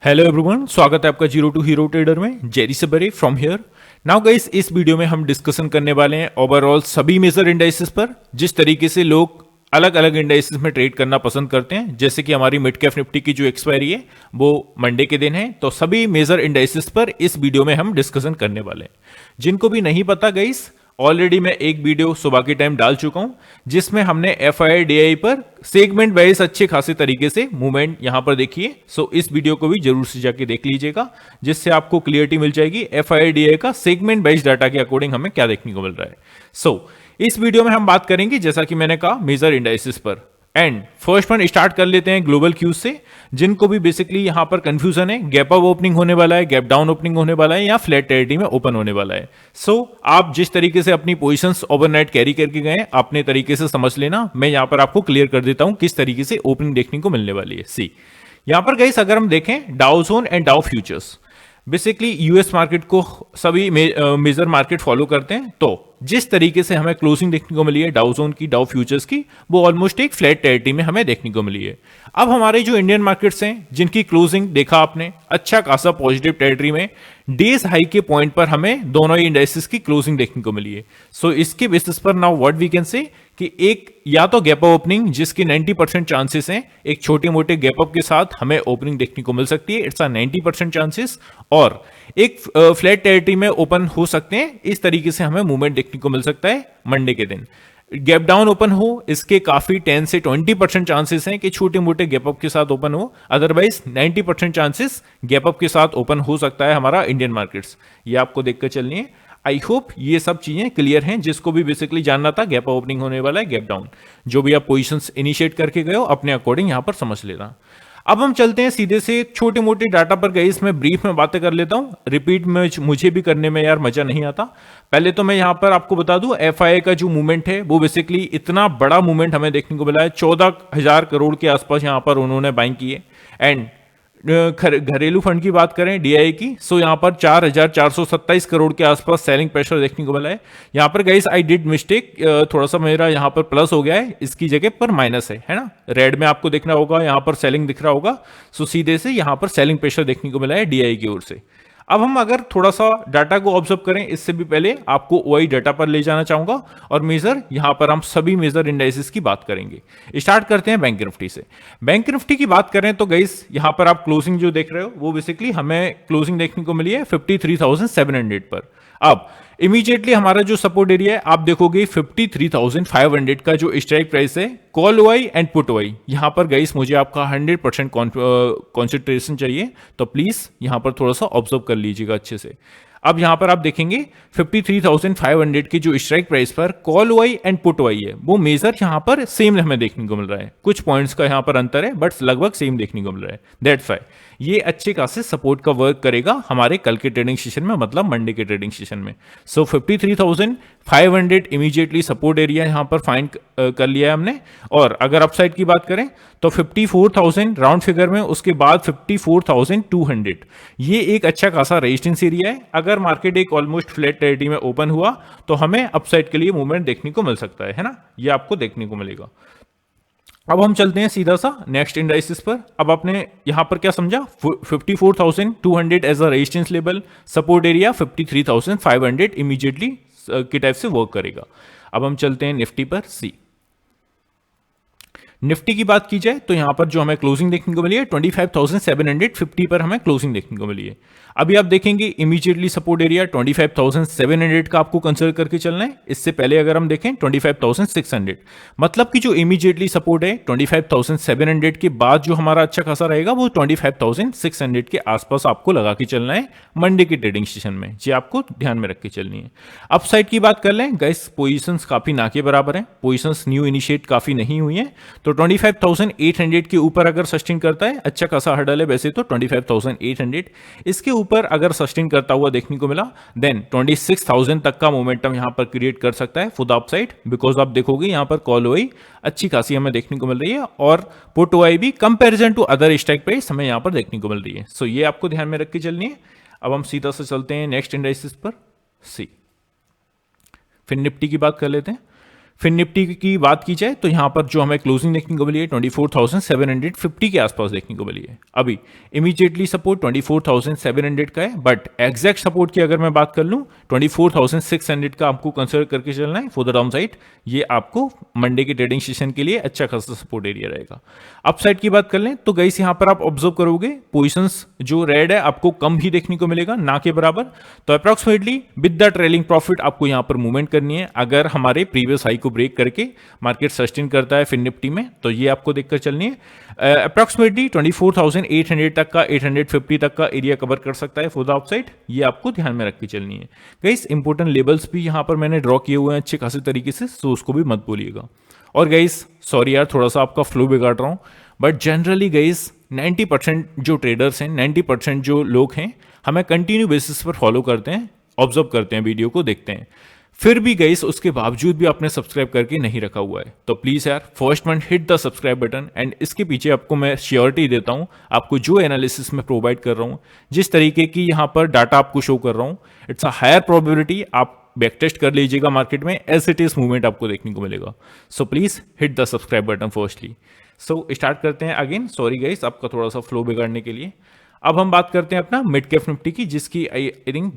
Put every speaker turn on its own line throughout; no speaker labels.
Hello everyone, स्वागत है आपका जीरो टू हीरो ट्रेडर में। जेरी सबरे फ्रॉम हियर। नाउ गाइस, इस वीडियो में हम डिस्कशन करने वाले हैं ओवरऑल सभी मेजर इंडाइसेस पर, जिस तरीके से लोग अलग अलग इंडाइसेस में ट्रेड करना पसंद करते हैं। जैसे कि हमारी मिड कैप निफ्टी की जो एक्सपायरी है वो मंडे के दिन है, तो सभी मेजर इंडाइसेस पर इस वीडियो में हम डिस्कशन करने वाले हैं। जिनको भी नहीं पता गाइस, ऑलरेडी मैं एक वीडियो सुबह के टाइम डाल चुका हूं जिसमें हमने एफआईआई पर सेगमेंट वाइज अच्छे खासे तरीके से मूवमेंट यहां पर देखिए। सो इस वीडियो को भी जरूर से जाके देख लीजिएगा, जिससे आपको क्लियरिटी मिल जाएगी एफआईआई का सेगमेंट वाइज डाटा के अकॉर्डिंग हमें क्या देखने को मिल रहा है। सो इस वीडियो में हम बात करेंगे, जैसा कि मैंने कहा, मेजर इंडाइसेस पर। एंड फर्स्ट वन स्टार्ट कर लेते हैं ग्लोबल क्यूज से। जिनको भी बेसिकली यहां पर कंफ्यूजन है, गैप अप ओपनिंग होने वाला है, गैप डाउन ओपनिंग होने वाला है या फ्लैट टेरिटरी में ओपन होने वाला है। सो आप जिस तरीके से अपनी पोजीशंस ओवरनाइट कैरी करके गए, अपने तरीके से समझ लेना। मैं यहां पर आपको क्लियर कर देता हूं किस तरीके से ओपनिंग देखने को मिलने वाली है। सी यहां पर गाइस, अगर हम देखें डाउ zone and Dow futures, basically US market को सभी मेजर मार्केट फॉलो करते हैं। तो जिस तरीके से हमें क्लोजिंग देखने को मिली है डाउ जोन की, डाउ फ्यूचर्स की, वो ऑलमोस्ट एक फ्लैट टेरिटरी में हमें देखने को मिली है। अब हमारे जो इंडियन मार्केट्स हैं, जिनकी क्लोजिंग देखा आपने अच्छा खासा पॉजिटिव टेरिटरी में, डेज हाई के पॉइंट पर हमें दोनों ही इंडाइसेस की क्लोजिंग देखने को मिली है। सो इसके बेसिस पर now what we can say कि एक या तो गैप अप ओपनिंग, जिसकी 90% चांसेस हैं, एक छोटे मोटे गैप अप के साथ हमें ओपनिंग देखने को मिल सकती है, इट्स अ 90% चांसेस, और एक फ्लैट टेरिटरी में ओपन हो सकते हैं। इस तरीके से हमें मूवमेंट देखने को मिल सकता है मंडे के दिन। गैप डाउन ओपन हो, इसके काफी 10 से 20% चांसेस हैं कि छोटे मोटे गैप अप के साथ ओपन हो। अदरवाइज 90% चांसेस गैप अप के साथ ओपन हो सकता है हमारा इंडियन मार्केट्स। ये आपको देखकर चलनी है। आई होप ये सब चीजें क्लियर हैं। जिसको भी बेसिकली जानना था गैप ओपनिंग होने वाला है, गैप डाउन, जो भी आप पोजीशंस इनिशिएट करके गए हो, अपने अकॉर्डिंग यहां पर समझ लेना। अब हम चलते हैं सीधे से छोटे मोटे डाटा पर। गई इसमें ब्रीफ में बातें कर लेता हूं, रिपीट में मुझे भी करने में यार मजा नहीं आता। पहले तो मैं यहां पर आपको बता दूं, एफआईआई का जो मूवमेंट है वो बेसिकली इतना बड़ा मूवमेंट हमें देखने को मिला है। 14,000 करोड़ के आसपास यहां पर उन्होंने बाइंग की है। एंड घरेलू फंड की बात करें डीआई की, सो यहां पर 4,427 करोड़ के आसपास सेलिंग प्रेशर देखने को मिला है। यहां पर गाइस आई डिड मिस्टेक, थोड़ा सा मेरा यहां पर प्लस हो गया है, इसकी जगह पर माइनस है ना। रेड में आपको देखना होगा, यहां पर सेलिंग दिख रहा होगा। सो सीधे से यहां पर सेलिंग प्रेशर देखने को मिला है डीआई की ओर से। अब हम अगर थोड़ा सा डाटा को ऑब्जर्व करें, इससे भी पहले आपको ओआई डाटा पर ले जाना चाहूंगा, और मेजर यहां पर हम सभी मेजर इंडाइसेस की बात करेंगे। स्टार्ट करते हैं बैंक निफ्टी से। बैंक निफ्टी की बात करें तो गाइस, यहां पर आप क्लोजिंग जो देख रहे हो वो बेसिकली हमें क्लोजिंग देखने को मिली है 53,700 पर। अब इमीडिएटली हमारा जो सपोर्ट एरिया है, आप देखोगे 53,500 का जो स्ट्राइक प्राइस है, call OI and put OI. यहां पर गाइस मुझे आपका 100% कॉन्सेंट्रेशन चाहिए, तो प्लीज यहां पर थोड़ा सा ऑब्जर्व कर लीजिएगा अच्छे से। अब यहां पर आप देखेंगे 53,500 की जो स्ट्राइक प्राइस पर call OI and put OI है, वो मेजर यहां पर सेम हमें देखने को मिल रहा है। कुछ पॉइंट्स का यहां पर अंतर है, बट लगभग सेम देखने को मिल रहा है। दैट्स व्हाई ये अच्छे खासे सपोर्ट का वर्क करेगा हमारे कल के ट्रेडिंग सेशन में, मतलब मंडे के ट्रेडिंग सेशन में। सो 53,500 इमीडिएटली सपोर्ट एरिया यहां पर फाइंड कर लिया है हमने। और अगर अपसाइड की बात करें तो 54,000 राउंड फिगर में, उसके बाद 54,200, ये एक अच्छा खासा रेजिस्टेंस एरिया है। अगर मार्केट एक ऑलमोस्ट फ्लैट टेरिटरी में ओपन हुआ तो हमें अपसाइड के लिए मूवमेंट देखने को मिल सकता है ना, ये आपको देखने को मिलेगा। अब हम चलते हैं सीधा सा नेक्स्ट इंडाइसिस पर। अब आपने यहां पर क्या समझा, 54,200 as a resistance level, support area 53,500 immediately की टाइप से वर्क करेगा। अब हम चलते हैं निफ्टी पर। सी निफ्टी की बात की जाए तो यहां पर जो हमें क्लोजिंग देखने को मिली है 25,750 पर हमें क्लोजिंग देखने को मिली है। अभी आप देखेंगे इमीडिएटली सपोर्ट एरिया 25,700 का आपको कंसिडर करके चलना है। इससे पहले अगर हम देखें 25,600, मतलब कि जो इमीडिएटली सपोर्ट है 25,700 के बाद जो हमारा अच्छा खासा रहेगा वो 25,600 के आसपास आपको लगा के चलना है मंडे के ट्रेडिंग सेशन में। ये आपको ध्यान में रख के चलनी है। अपसाइड की बात कर लें गाइस, पोजीशंस काफी ना के बराबर हैं, पोजीशंस न्यू इनिशिएट काफी नहीं हुई हैं। तो 25,800 के ऊपर अगर सस्टेन करता है, अच्छा खासा हर्डल है वैसे तो 25,800, इसके ऊपर अगर सस्टेन करता हुआ देखने को मिला, देन 26,000 तक का मोमेंटम यहां पर क्रिएट कर सकता है फॉर द अपसाइड। बिकॉज आप देखोगे यहां पर कॉल ओआई अच्छी खासी हमें देखने को मिल रही है, और पुट ओआई भी comparison to other strike price हमें यहां पर देखने को मिल रही है। सो ये आपको ध्यान में रख के चलनी है। अब हम सीधा से चलते हैं नेक्स्ट इंडाइसिस पर। सी फिर निफ्टी की बात कर लेते हैं। फिर निफ्टी की बात की जाए तो यहां पर जो हमें क्लोजिंग देखने को मिली है 24,750 के आसपास देखने को मिली है। अभी इमीडिएटली सपोर्ट 24,700 का है, बट एग्जैक्ट सपोर्ट की अगर मैं बात कर लूं 24,600 का आपको कंसिडर करके चलना है फॉर द डाउन साइड। ये आपको मंडे के ट्रेडिंग सेशन के लिए अच्छा खासा सपोर्ट एरिया रहेगा। अप साइड की बात कर लें तो गाइस यहां पर आप ऑब्जर्व करोगे पोजिशंस जो रेड है आपको कम ही देखने को मिलेगा, ना के बराबर। तो approximately with the trailing profit आपको यहां पर मूवमेंट करनी है। अगर हमारे प्रीवियस हाई को ब्रेक करके मार्केट सस्टेन करता है फिर निफ्टी में, तो ये आपको देखकर चलनी है। अप्रॉक्सिमेटली 24,800 तक का 850 तक का एरिया कवर कर सकता है फॉर द अपसाइड। ये आपको ध्यान में रख के चलनी है। गाइस इंपॉर्टेंट लेवल्स भी यहां पर मैंने ड्रॉ किए हुए हैं अच्छे खासे तरीके से, सो उसको भी मत भूलिएगा। और गाइस सॉरी यार थोड़ा सा आपका फ्लो बिगाड़ रहा हूं, बट जनरली गाइस 90% जो ट्रेडर्स हैं, 90% जो लोग हैं, हमें कंटिन्यू बेसिस पर फॉलो करते हैं, ऑब्जर्व करते हैं, वीडियो को देखते हैं। फिर भी गाइस उसके बावजूद भी आपने सब्सक्राइब करके नहीं रखा हुआ है, तो प्लीज यार first month hit the subscribe button. And इसके पीछे आपको मैं श्योरिटी देता हूं, आपको जो एनालिसिस में प्रोवाइड कर रहा हूं, जिस तरीके की यहां पर डाटा आपको शो कर रहा हूं, इट्स अ हायर प्रोबेबिलिटी आप बैक टेस्ट कर लीजिएगा मार्केट में, एज इट इज मूवमेंट आपको देखने को मिलेगा। So please hit the subscribe button firstly. So start करते हैं अगेन, सॉरी गाइस आपका थोड़ा सा फ्लो बिगाड़ने के लिए। अब हम बात करते हैं अपना मिड कैप निफ्टी की, जिसकी आई थिंक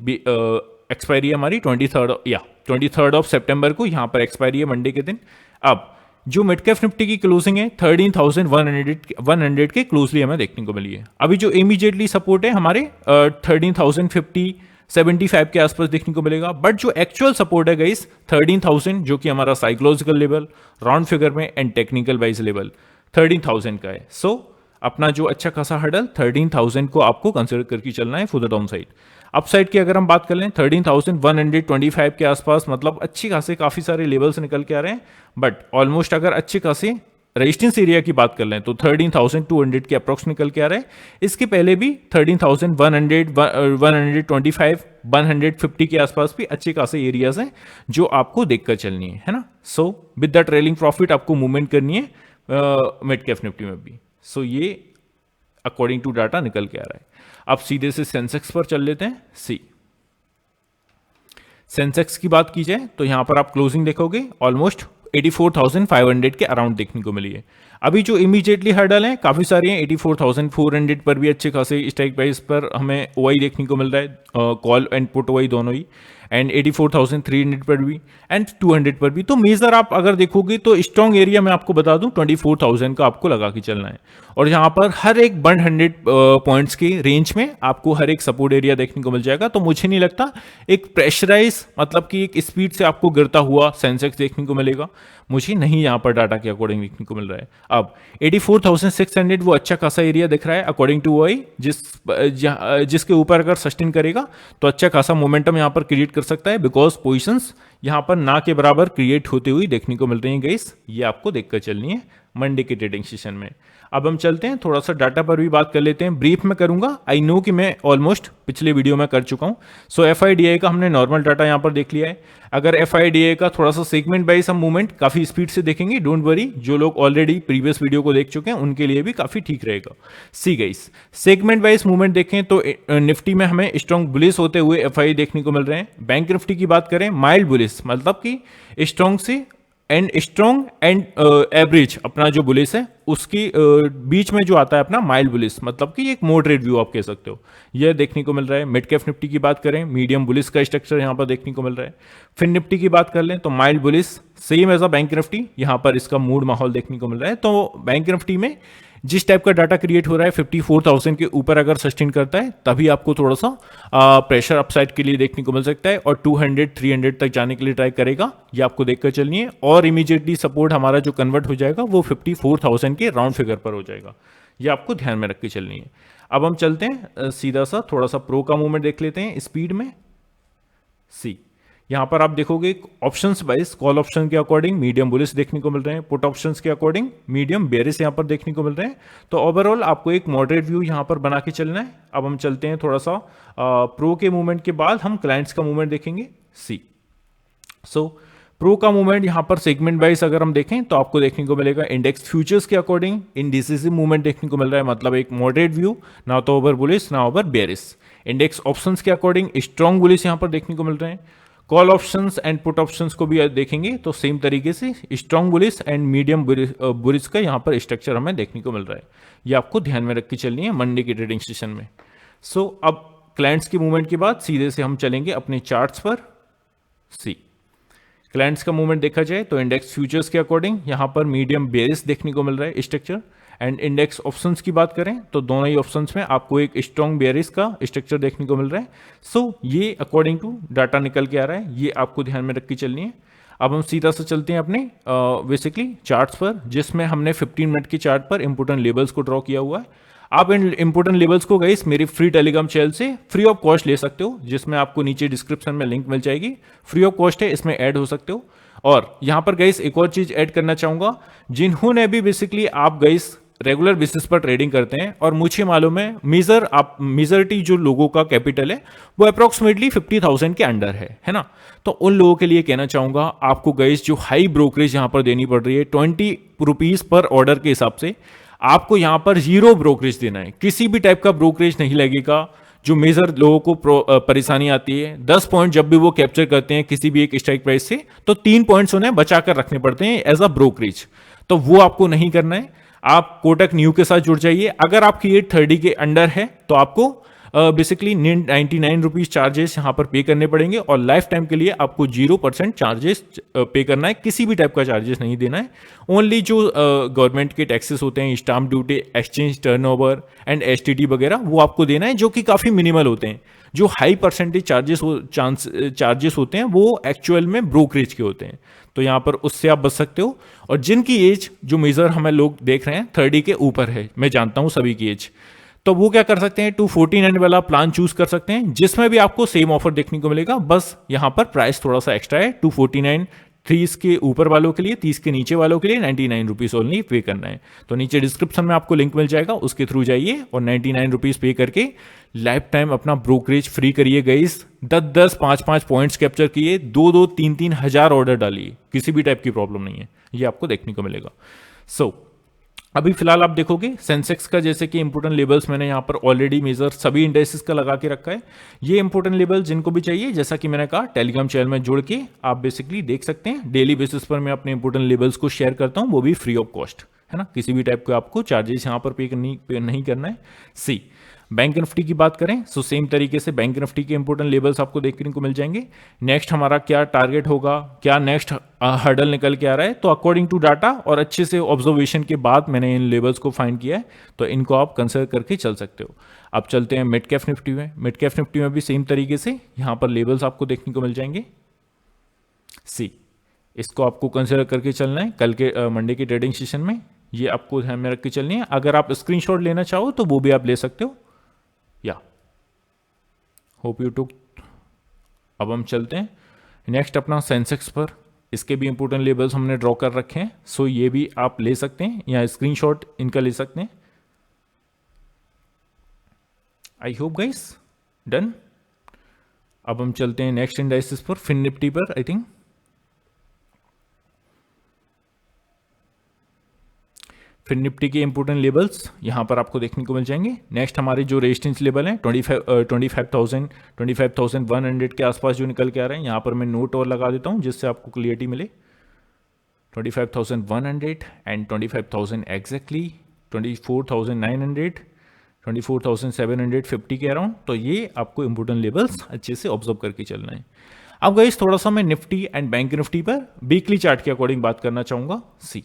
एक्सपायरी है हमारी 23rd ऑफ सितंबर को, यहां पर एक्सपायरी है मंडे के दिन। अब जो मिड कैप निफ्टी की क्लोजिंग है 13,100 के क्लोजली हमें देखने को मिली है। अभी जो इमीडिएटली सपोर्ट है हमारे 13,050 75 के आसपास देखने को मिलेगा, बट जो एक्चुअल सपोर्ट है गाइस 13,000, जो कि हमारा साइकोलॉजिकल लेवल राउंड फिगर में एंड टेक्निकल वाइज लेवल 13,000 का है। सो अपना जो अच्छा खासा हडल 13,000 को आपको कंसिडर करके चलना है for the down side. Up side की अगर हम बात कर लें 13,125 के आसपास, मतलब अच्छी खासे काफी सारे लेवल्स निकल के आ रहे हैं, बट ऑलमोस्ट अगर अच्छे खासे रेजिस्टेंस एरिया की बात कर लें तो 13,200 के अप्रोक्स निकल के आ रहे हैं। इसके पहले भी 13,100, 125, 150 के आसपास भी अच्छे खासे एरियाज हैं जो आपको देखकर चलनी है ना। So with the trailing profit आपको मूवमेंट करनी है मिड कैप निफ्टी में भी। सो ये अकॉर्डिंग टू डाटा निकल के आ रहा है। अब सीधे से सेंसेक्स पर चल लेते हैं। सेंसेक्स की बात की जाए तो यहां पर आप क्लोजिंग देखोगे ऑलमोस्ट 84,500 के अराउंड देखने को मिली है। अभी जो इमीडिएटली हर्डल है काफी सारे हैं, 84,400 पर भी अच्छे खासे स्ट्राइक प्राइस पर हमें ओआई देखने को मिल रहा है, कॉल एंड पुट ओआई दोनों ही, एंड 84,300 पर भी एंड 200 पर भी। तो मेजर आप अगर देखोगे तो स्ट्रॉन्ग एरिया मैं आपको बता दूं 24,000 का आपको लगा के चलना है। और यहां पर हर एक 100 पॉइंट्स की रेंज में आपको हर एक सपोर्ट एरिया देखने को मिल जाएगा। तो मुझे नहीं लगता एक प्रेशराइज मतलब कि एक स्पीड से आपको गिरता हुआ सेंसेक्स देखने को मिलेगा, मुझे नहीं यहां पर डाटा के अकॉर्डिंग देखने को मिल रहा है। अब 84,600 वो अच्छा खासा एरिया दिख रहा है अकॉर्डिंग टू ओआई, जिसके ऊपर अगर सस्टेन करेगा तो अच्छा खासा मोमेंटम यहां पर क्रिएट कर सकता है, बिकॉज पोजीशंस यहां पर ना के बराबर क्रिएट होते हुए देखने को मिल रही हैं गाइस। ये आपको देखकर चलनी है मंडे के ट्रेडिंग सेशन में। अब हम चलते हैं थोड़ा सा डाटा पर भी बात कर लेते हैं, ब्रीफ में करूंगा, आई नो कि मैं ऑलमोस्ट पिछले वीडियो में कर चुका हूं। सो एफआईडीआई का हमने नॉर्मल डाटा यहां पर देख लिया है। अगर एफआईडीआई का थोड़ा सा सेगमेंट वाइज हम मूवमेंट काफी स्पीड से देखेंगे, डोंट वरी, जो लोग ऑलरेडी प्रीवियस वीडियो को देख चुके हैं उनके लिए भी काफी ठीक रहेगा। See guys segment wise movement देखें तो निफ्टी में हमें स्ट्रॉन्ग बुलिश होते हुए एफआई देखने को मिल रहे हैं। बैंक निफ्टी की बात करें माइल्ड बुलिश, मतलब कि स्ट्रॉन्ग से स्ट्रॉन्ग एंड एवरेज अपना जो बुलिश है उसकी बीच में जो आता है अपना माइल्ड बुलिश, मतलब कि एक मॉडरेट व्यू आप कह सकते हो, यह देखने को मिल रहा है। मिड कैप निफ्टी की बात करें मीडियम बुलिश का स्ट्रक्चर यहां पर देखने को मिल रहा है। फिर निफ्टी की बात कर लें तो mild bullish same as a bank Nifty, यहां पर इसका मूड माहौल देखने को मिल रहा है। तो बैंक निफ्टी में जिस टाइप का डाटा क्रिएट हो रहा है 54,000 के ऊपर अगर सस्टेन करता है तभी आपको थोड़ा सा प्रेशर अपसाइड के लिए देखने को मिल सकता है, और 200 300 तक जाने के लिए ट्राई करेगा, ये आपको देखकर चलनी है। और इमीडिएटली सपोर्ट हमारा जो कन्वर्ट हो जाएगा वो 54,000 के राउंड फिगर पर हो जाएगा, ये आपको ध्यान में रख के चलनी है। अब हम चलते हैं सीधा सा थोड़ा सा प्रो का मूवमेंट देख लेते हैं स्पीड में। यहां पर आप देखोगे ऑप्शंस वाइज कॉल ऑप्शन के अकॉर्डिंग मीडियम बुलिश देखने को मिल रहे हैं, पुट ऑप्शंस के अकॉर्डिंग मीडियम बेरिश यहां पर देखने को मिल रहे हैं। तो ओवरऑल आपको एक मॉडरेट व्यू यहां पर बना के चलना है। अब हम चलते हैं थोड़ा सा प्रो के मूवमेंट के बाद हम क्लाइंट्स का मूवमेंट देखेंगे। प्रो का मूवमेंट यहां पर सेगमेंट वाइज अगर हम देखें तो आपको देखने को मिलेगा इंडेक्स फ्यूचर्स के अकॉर्डिंग इंडिसिव मूवमेंट देखने को मिल रहा है, मतलब एक मॉडरेट व्यू, ना तो ओवर बुलिश ना ओवर बेरिश। इंडेक्स ऑप्शंस के अकॉर्डिंग स्ट्रॉन्ग बुलिश यहां पर देखने को मिल रहे हैं। Call options and put options को भी देखेंगे तो सेम तरीके से strong bullish and medium bullish का यहाँ पर स्ट्रक्चर हमें देखने को मिल रहा है। ये आपको ध्यान में रख के चलनी है मंडे की ट्रेडिंग सेशन में। सो अब क्लाइंट्स की मूवमेंट के बाद सीधे से हम चलेंगे अपने चार्ट्स पर। सी क्लाइंट्स का मूवमेंट देखा जाए तो इंडेक्स फ्यूचर्स के अकॉर्डिंग यहाँ पर मीडियम बेरिस देखने को मिल रहा है स्ट्रक्चर। एंड इंडेक्स ऑप्शंस की बात करें तो दोनों ही ऑप्शंस में आपको एक स्ट्रॉन्ग बेरिस का स्ट्रक्चर देखने को मिल रहा है। सो ये अकॉर्डिंग टू डाटा निकल के आ रहा है, ये आपको ध्यान में रख के चलनी है। अब हम सीधा से चलते हैं अपने बेसिकली चार्ट्स पर, जिसमें हमने 15 मिनट के चार्ट पर इंपोर्टेंट लेवल्स को ड्रॉ किया हुआ है। आप इन इंपोर्टेंट लेवल्स को गाइस मेरी फ्री टेलीग्राम चैनल से फ्री ऑफ कॉस्ट ले सकते हो, जिसमें आपको नीचे डिस्क्रिप्शन में लिंक मिल जाएगी। फ्री ऑफ कॉस्ट है, इसमें ऐड हो सकते हो। और यहाँ पर गाइस एक और चीज ऐड करना चाहूंगा, जिन्होंने भी बेसिकली आप गाइस रेगुलर बेसिस पर ट्रेडिंग करते हैं और मुझे मालूम है मेजॉरिटी जो लोगों का कैपिटल है वो अप्रोक्सीमेटली 50,000 के अंडर है ना। तो उन लोगों के लिए कहना चाहूंगा, आपको गाइस जो हाई ब्रोकरेज यहां पर देनी पड़ रही है 20 रुपीज पर ऑर्डर के हिसाब से, आपको यहां पर 0 ब्रोकरेज देना है। किसी भी टाइप का ब्रोकरेज नहीं लगेगा। जो मेजर लोगों को परेशानी आती है, 10 पॉइंट जब भी वो कैप्चर करते हैं किसी भी एक स्ट्राइक प्राइस से, तो 3 पॉइंट्स उन्हें बचाकर रखने पड़ते हैं एज अ ब्रोकरेज। तो वो आपको नहीं करना है। आप कोटक न्यू के साथ जुड़ जाइए। अगर आपकी 830 के अंडर है तो आपको बेसिकली 99 रुपीज चार्जेस यहां पर पे करने पड़ेंगे और लाइफ टाइम के लिए आपको 0% चार्जेस पे करना है। किसी भी टाइप का चार्जेस नहीं देना है। ओनली जो गवर्नमेंट के टैक्सेस होते हैं, stamp duty, exchange turnover and STT वगैरह, वो आपको देना है, जो कि काफी मिनिमल होते हैं। जो हाई परसेंटेज चार्जेस होते हैं वो एक्चुअल में ब्रोकरेज के होते हैं। तो यहां पर उससे आप बच सकते हो। और जिनकी एज जो मेजर हमें लोग देख रहे हैं 30 के ऊपर है, मैं जानता हूं सभी की एज, तो वो क्या कर सकते हैं, 249 वाला प्लान चूज कर सकते हैं, जिसमें भी आपको सेम ऑफर देखने को मिलेगा। बस यहां पर प्राइस थोड़ा सा एक्स्ट्रा है। 249 30 के ऊपर वालों के लिए, 30 के नीचे वालों के लिए 99 रुपीज ओनली पे करना है। तो नीचे डिस्क्रिप्शन में आपको लिंक मिल जाएगा, उसके थ्रू जाइए और 99 रुपीज पे करके लाइफ टाइम अपना ब्रोकरेज फ्री करिए गाइस। 10-10, 5-5 पॉइंट्स कैप्चर किए, 2-2, 3-3 हजार ऑर्डर डालिए, किसी भी टाइप की प्रॉब्लम नहीं है, ये आपको देखने को मिलेगा। सो अभी फिलहाल आप देखोगे सेंसेक्स का, जैसे कि इंपोर्टेंट लेवल्स मैंने यहाँ पर ऑलरेडी मेजर सभी इंडेक्सेस का लगा के रखा है। ये इंपोर्टेंट लेवल जिनको भी चाहिए, जैसा कि मैंने कहा, टेलीग्राम चैनल में जुड़ के आप बेसिकली देख सकते हैं। डेली बेसिस पर मैं अपने इंपोर्टेंट लेवल्स को शेयर करता हूँ, वो भी फ्री ऑफ कॉस्ट, है ना। किसी भी टाइप को आपको चार्जेस यहाँ पर पे नहीं करना है। सी बैंक निफ्टी की बात करें तो सेम तरीके से बैंक निफ्टी के इंपोर्टेंट लेवल्स आपको देखने को मिल जाएंगे। नेक्स्ट हमारा क्या टारगेट होगा, क्या नेक्स्ट हर्डल निकल के आ रहा है, तो अकॉर्डिंग टू डाटा और अच्छे से ऑब्जर्वेशन के बाद मैंने इन लेवल्स को फाइंड किया है, तो इनको आप कंसिडर करके चल सकते हो। अब चलते हैं मिड कैप निफ्टी में। मिड कैप निफ्टी में भी सेम तरीके से यहाँ पर लेवल्स आपको देखने को मिल जाएंगे। सी इसको आपको कंसिडर करके चलना है कल के मंडे के ट्रेडिंग सेशन में, ये आपको ध्यान में रख के चलनी है। अगर आप स्क्रीनशॉट लेना चाहो तो वो भी आप ले सकते हो। या होप यू टुक। अब हम चलते हैं नेक्स्ट अपना सेंसेक्स पर। इसके भी इंपोर्टेंट लेवल्स हमने ड्रॉ कर रखे हैं, सो ये भी आप ले सकते हैं या स्क्रीनशॉट इनका ले सकते हैं। I hope guys done. अब हम चलते हैं नेक्स्ट इंडाइसिस पर, फिन निफ्टी पर। आई थिंक फिर निफ्टी के इंपोर्टेंट लेवल्स यहां पर आपको देखने को मिल जाएंगे। नेक्स्ट हमारे जो रेजिस्टेंस लेवल हैं 25,100 के आसपास जो निकल के आ रहे हैं, यहां पर मैं नोट और लगा देता हूं जिससे आपको क्लियरिटी मिले। 25,100 एंड 25,000 एग्जैक्टली, 24,900, 24,750 के अराउंड। तो ये आपको इंपोर्टेंट लेवल्स अच्छे से ऑब्जर्व करके चलना है। अब गाइस थोड़ा सा मैं निफ्टी एंड बैंक निफ्टी पर वीकली चार्ट के अकॉर्डिंग बात करना चाहूंगा। सी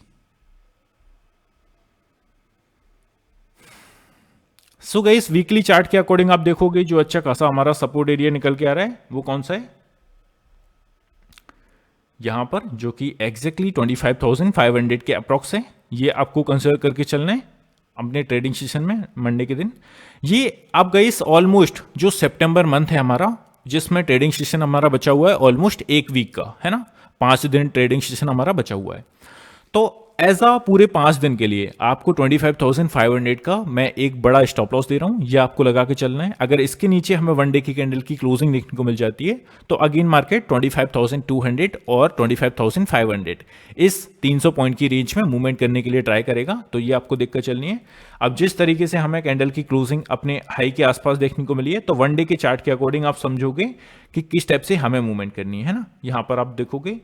सो गाइस वीकली चार्ट के अकॉर्डिंग आप देखोगे जो अच्छा खासा हमारा सपोर्ट एरिया निकल के आ रहा है वो कौन सा है, यहां पर, जो कि एग्जैक्टली 25,500 के अप्रॉक्स है। ये आपको कंसिडर करके चलना है अपने ट्रेडिंग सेशन में मंडे के दिन। ये आप गाइस ऑलमोस्ट जो सितंबर मंथ है हमारा, जिसमें ट्रेडिंग सेशन हमारा बचा हुआ है ऑलमोस्ट एक वीक का, है ना, 5 दिन ट्रेडिंग सेशन हमारा बचा हुआ है। तो एज अ पूरे 5 दिन के लिए आपको 25,500 का मैं एक बड़ा स्टॉप लॉस दे रहा हूं, ये आपको लगा के चलना है। अगर इसके नीचे हमें वन डे की कैंडल की क्लोजिंग देखने को मिल जाती है तो अगेन मार्केट 25,200 और 25,500 इस 300 पॉइंट की रेंज में मूवमेंट करने के लिए ट्राई करेगा, तो ये आपको देखकर चलनी है। अब जिस तरीके से हमें कैंडल की क्लोजिंग अपने हाई के आसपास देखने को मिली है, तो वन डे के चार्ट के अकॉर्डिंग आप समझोगे कि किस टाइप से हमें मूवमेंट करनी है ना। यहां पर आप देखोगे।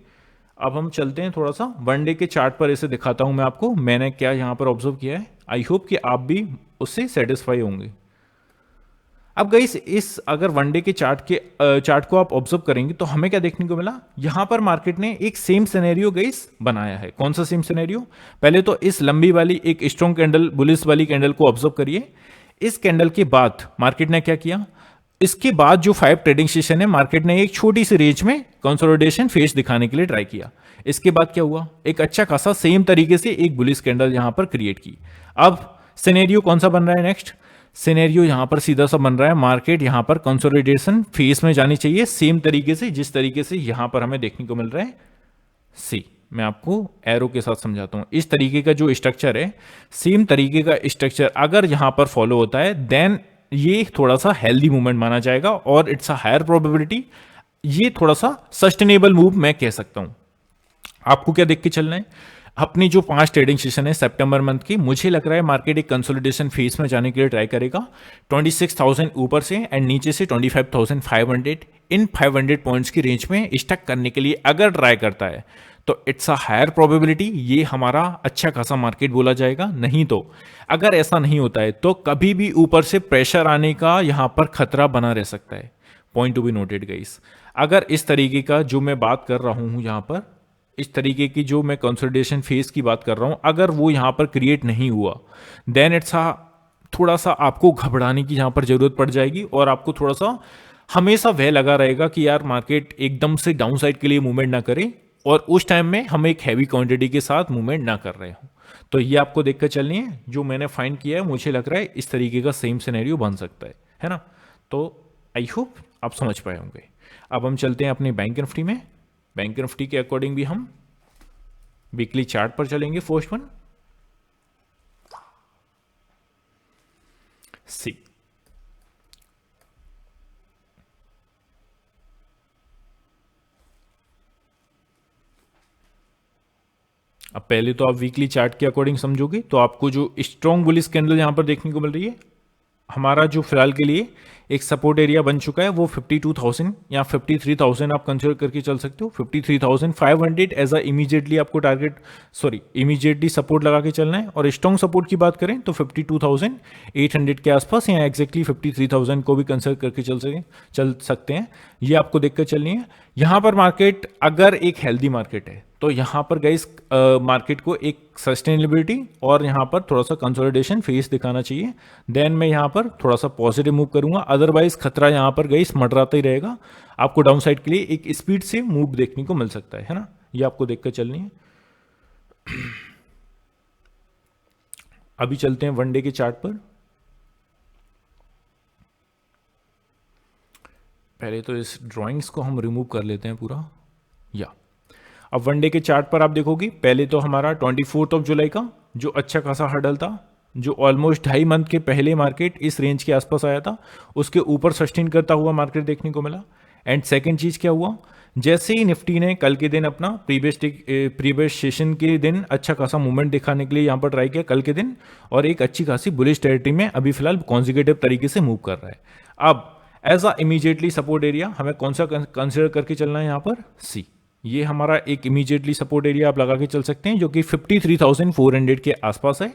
अब हम चलते हैं थोड़ा सा वन डे के चार्ट पर, इसे दिखाता हूं मैं आपको मैंने क्या यहां पर ऑब्जर्व किया है। आई होप कि आप भी उससे सेटिस्फाई होंगे। अब गाइस इस अगर वन डे के चार्ट को आप ऑब्जर्व करेंगे तो हमें क्या देखने को मिला, यहां पर मार्केट ने एक सेम सिनेरियो गाइस बनाया है। कौन सा सेम सिनेरियो? पहले तो इस लंबी वाली एक स्ट्रॉन्ग कैंडल, बुलिश वाली कैंडल को ऑब्जर्व करिए। इस कैंडल के बाद मार्केट ने क्या किया, इसके बाद जो 5 ट्रेडिंग सेशन है मार्केट ने एक छोटी सी रेंज में कंसोलिडेशन फेस दिखाने के लिए ट्राई किया। इसके बाद क्या हुआ, एक अच्छा खासा सेम तरीके से एक बुलिश कैंडल यहां पर क्रिएट की। अब सिनेरियो कौन सा बन रहा है? नेक्स्ट सिनेरियो यहां पर सीधा सा बन रहा है, मार्केट यहां पर कंसोलिडेशन फेस में जानी चाहिए सेम तरीके से जिस तरीके से यहां पर हमें देखने को मिल रहा है। सी मैं आपको एरो के साथ समझाता हूं। इस तरीके का जो स्ट्रक्चर है, सेम तरीके का स्ट्रक्चर अगर यहां पर फॉलो होता है देन ये थोड़ा सा हेल्दी मूवमेंट माना जाएगा और इट्स अ हायर प्रोबेबिलिटी, ये थोड़ा सा सस्टेनेबल मूव मैं कह सकता हूं। आपको क्या देख के चलना है, अपनी जो 5 ट्रेडिंग सेशन है सितंबर मंथ की, मुझे लग रहा है मार्केट एक कंसोलिडेशन फेस में जाने के लिए ट्राई करेगा 26,000 ऊपर से एंड नीचे से 25,500 इन 500 पॉइंट्स की रेंज में स्टक करने के लिए अगर ट्राई करता है तो इट्स अ हायर प्रोबेबिलिटी ये हमारा अच्छा खासा मार्केट बोला जाएगा। नहीं तो अगर ऐसा नहीं होता है तो कभी भी ऊपर से प्रेशर आने का यहां पर खतरा बना रह सकता है। Point to be noted guys. अगर इस तरीके का जो मैं बात कर रहा हूं यहां पर, इस तरीके की जो मैं कंसोलिडेशन फेज की बात कर रहा हूं, अगर वो यहां पर क्रिएट नहीं हुआ देन इट्स अ थोड़ा सा आपको घबराने की यहां पर जरूरत पड़ जाएगी और आपको थोड़ा सा हमेशा वह लगा रहेगा कि यार मार्केट एकदम से डाउन साइड के लिए मूवमेंट ना करे और उस टाइम में हम एक हैवी क्वांटिटी के साथ मूवमेंट ना कर रहे हो। तो ये आपको देखकर चलनी है। जो मैंने फाइंड किया है मुझे लग रहा है इस तरीके का सेम सिनेरियो बन सकता है ना। तो आई होप आप समझ पाए होंगे। अब हम चलते हैं अपने बैंक निफ्टी में। बैंक निफ्टी के अकॉर्डिंग भी हम वीकली चार्ट पर चलेंगे। फर्स्ट वन सी, अब पहले तो आप वीकली चार्ट के अकॉर्डिंग समझोगे तो आपको जो स्ट्रॉन्ग बुलिश कैंडल यहां पर देखने को मिल रही है, हमारा जो फिलहाल के लिए एक सपोर्ट एरिया बन चुका है वो 52,000 या 53,000 आप कंसिडर करके चल सकते हो। 53,500 एज अ इमीडिएटली आपको इमीडिएटली सपोर्ट लगा के चलना है। और स्ट्रॉन्ग सपोर्ट की बात करें तो 52,800 के आसपास या एग्जैक्टली 53,000 को भी कंसिडर करके चल सकते हैं। ये आपको देखकर चलनी है। यहां पर मार्केट अगर एक हेल्दी मार्केट है तो यहां पर गाइस मार्केट को एक सस्टेनेबिलिटी और यहां पर थोड़ा सा कंसोलिडेशन फेस दिखाना चाहिए। देन मैं यहां पर थोड़ा सा पॉजिटिव मूव करूंगा, अदरवाइज खतरा यहां पर गाइस मंडराता ही रहेगा। आपको डाउन साइड के लिए एक स्पीड से मूव देखने को मिल सकता है ना। ये आपको देखकर चलनी है। अभी चलते हैं वन डे के चार्ट पर। पहले तो इस ड्राइंग्स को हम रिमूव कर लेते हैं पूरा। या अब वन डे के चार्ट पर आप देखोगे, पहले तो हमारा 24 जुलाई का जो अच्छा खासा हर्डल था, जो ऑलमोस्ट 2.5 मंथ के पहले मार्केट इस रेंज के आसपास आया था, उसके ऊपर सस्टेन करता हुआ मार्केट देखने को मिला। एंड सेकंड चीज क्या हुआ, जैसे ही निफ्टी ने कल के दिन अपना प्रीवियस सेशन के दिन अच्छा खासा मूवमेंट दिखाने के लिए यहां पर ट्राई किया कल के दिन, और एक अच्छी खासी बुलिश टेरिटरी में अभी फिलहाल कॉन्जिक्यूटिव तरीके से मूव कर रहा है। अब as a immediately support area हमें कौन सा कंसिडर करके चलना है यहां पर? सी। ये हमारा एक इमीडिएटली सपोर्ट एरिया आप लगा के चल सकते हैं जो कि 53,400 के आसपास है।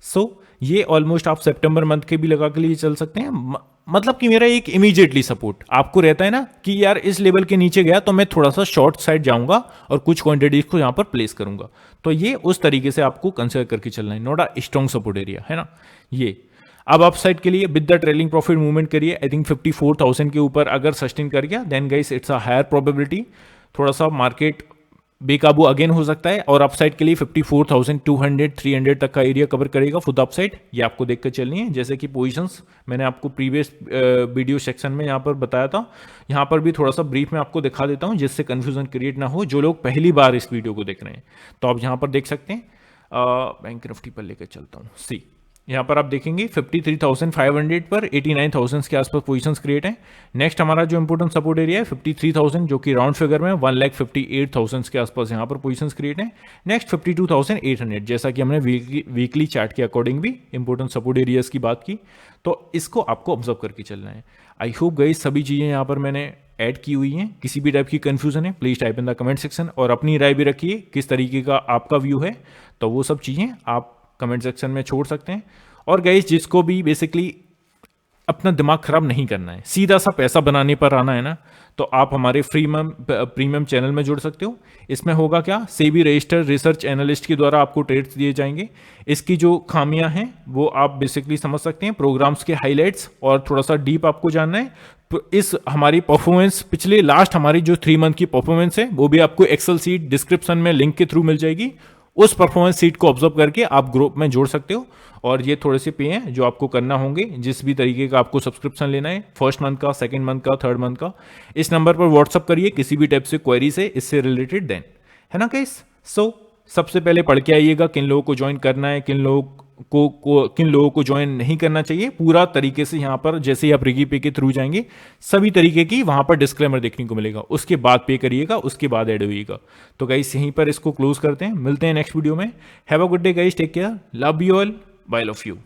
सो ये ऑलमोस्ट आप सितंबर मंथ के भी लगा के लिए चल सकते हैं। मतलब कि मेरा एक इमीडिएटली सपोर्ट आपको रहता है ना कि यार इस लेवल के नीचे गया तो मैं थोड़ा सा शॉर्ट साइड जाऊंगा और कुछ क्वांटिटीज को यहां पर प्लेस करूंगा। तो ये उस तरीके से आपको कंसिडर करके चलना है, not a strong support area, है ना। ये अब अप साइड के लिए with the trailing profit movement करिए। आई थिंक 54,000 के ऊपर अगर सस्टेन कर गया then guys it's a higher probability थोड़ा सा मार्केट बेकाबू अगेन हो सकता है, और अपसाइड के लिए 54,200 300 तक का एरिया कवर करेगा फुद अपसाइड। ये आपको देखकर चलनी है। जैसे कि पोजीशंस मैंने आपको प्रीवियस वीडियो सेक्शन में यहाँ पर बताया था, यहाँ पर भी थोड़ा सा ब्रीफ में आपको दिखा देता हूँ जिससे कंफ्यूजन क्रिएट ना हो जो लोग पहली बार इस वीडियो को देख रहे हैं। तो आप यहाँ पर देख सकते हैं बैंक निफ्टी पर लेकर चलता हूँ। सी यहाँ पर आप देखेंगे 53,500 पर 89,000 के आसपास पोजीशंस क्रिएट हैं। नेक्स्ट हमारा जो इंपोर्टेंट सपोर्ट एरिया है 53,000, जो कि राउंड फिगर में 1,58,000 के आसपास यहाँ पर पोजीशंस क्रिएट हैं। नेक्स्ट 52,800, जैसा कि हमने वीकली चार्ट के अकॉर्डिंग भी इंपोर्टेंट सपोर्ट एरियाज की बात की, तो इसको आपको ऑब्जर्व करके चलना है। आई होप गाइस सभी चीज़ें यहाँ पर मैंने ऐड की हुई हैं। किसी भी टाइप की कंफ्यूजन है please type in the comment section, और अपनी राय भी रखिए किस तरीके का आपका व्यू है, तो वो सब चीज़ें आप कमेंट सेक्शन में छोड़ सकते हैं। और गाइस जिसको भी बेसिकली अपना दिमाग खराब नहीं करना है, सीधा सा पैसा बनाने पर आना है ना, तो आप हमारे प्रीमियम चैनल में जुड़ सकते हो। इसमें होगा क्या, सेबी रजिस्टर्ड रिसर्च एनालिस्ट के द्वारा आपको ट्रेड्स दिए जाएंगे। इसकी जो खामियां हैं वो आप बेसिकली समझ सकते हैं, प्रोग्राम्स के हाइलाइट्स, और थोड़ा सा डीप आपको जानना है तो इस हमारी परफॉर्मेंस, पिछले लास्ट हमारी जो 3 मंथ की परफॉर्मेंस है वो भी आपको एक्सेल सीट डिस्क्रिप्शन में लिंक के थ्रू मिल जाएगी। उस परफॉर्मेंस सीट को ऑब्जर्व करके आप ग्रुप में जोड़ सकते हो। और ये थोड़े से पे हैं जो आपको करना होंगे, जिस भी तरीके का आपको सब्सक्रिप्शन लेना है, फर्स्ट मंथ का, सेकंड मंथ का, थर्ड मंथ का। इस नंबर पर व्हाट्सअप करिए किसी भी टाइप से क्वेरी से इससे रिलेटेड, देन है ना गाइस। सो सबसे पहले पढ़ के आइएगा किन लोगों को ज्वाइन करना है, किन लोगों को ज्वाइन नहीं करना चाहिए। पूरा तरीके से यहाँ पर जैसे ही आप रिगी पे के थ्रू जाएंगे सभी तरीके की वहां पर डिस्क्लेमर देखने को मिलेगा, उसके बाद पे करिएगा, उसके बाद ऐड होइएगा। तो गाइस यहीं पर इसको क्लोज करते हैं, मिलते हैं नेक्स्ट वीडियो में। Have a good day guys, take care, love you all, bye love you.